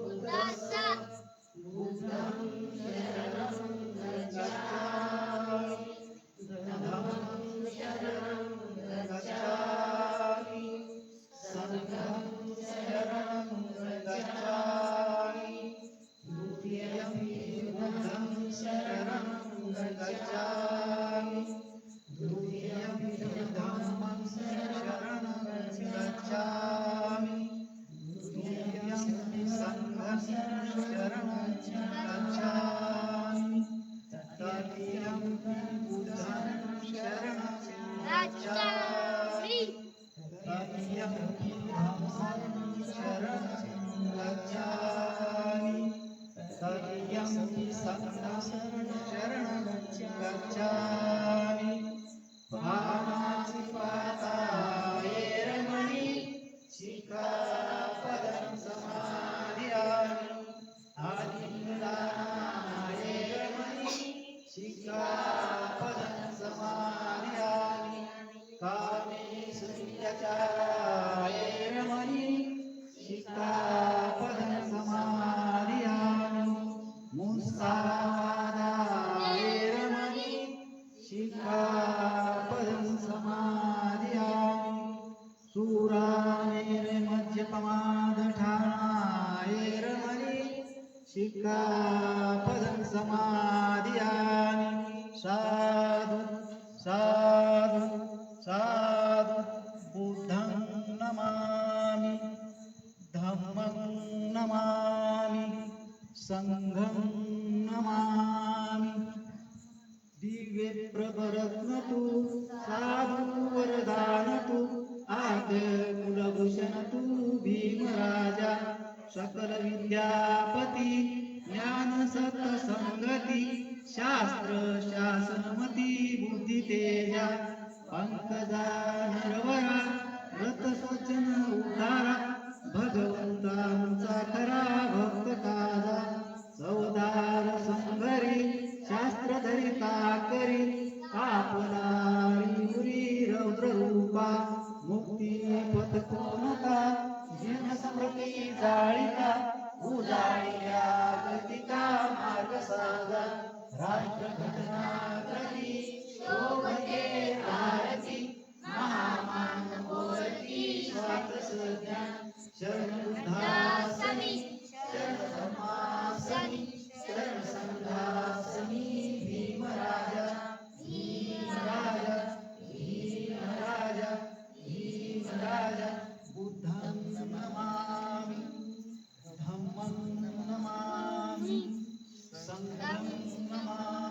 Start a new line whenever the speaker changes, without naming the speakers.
बुद्धस्स बुद्धं शरणं गच्छामि धम्मं शरणं गच्छामि संघं शरणं गच्छामि द्वितीयं बुद्धं शरणं गच्छामि द्वितीयं धम्मं शरणं गच्छामि द्वितीयं संघं शरणं गच्छामि तृतीयं बुद्धं शरणं गच्छामि तृतीयं धम्मं शरणं गच्छामि तृतीयं संघं शरणं गच्छामि पाणातिपातायैर्मणि सिक्खापदं समादियामि आदिन्दानायैर्मणि सिक्खापदं समादियामि कामेषु व्यभिचारैर्मणि सिक्खापदं समादियामि मुसावादायैर्मणि सिक्खापदं समादियामि सूरामेर्मद्यपमादठानायैर्मणि सिक्खापदं समादियामि साधु साधु साधु बुद्धं नमामि धम्मं नमामि संघं नमामि दिव्य प्रभरत्नतु साधु वरदानतु कुलभूषणतु भीमराजा सकल विद्यापति ज्ञान सत्संगती शास्त्र शासनमती बुद्धि तेजा पंकजा नरवरा व्रत सज्जन उद्धारा भगवंतांचा खरा भक्त काजा चौदार संघरी शास्त्र धरिता करी कापलारी उरी रौद्र रूपा मुक्ती पथ कोणता जीवन समृद्धी जाळीता उजाळील्या गतिका मार्ग सागा राष्ट्र घटना प्रती शोभते आरती महामान बोलती स्वार्थ सज्ञा शरण बुद्धासनी शरण धम्मासनी शरण संघासनी भीमराजा भीमराजा भीमराजा भीमराजा बुद्धं नमामि धम्मं नमामि संघं नमामि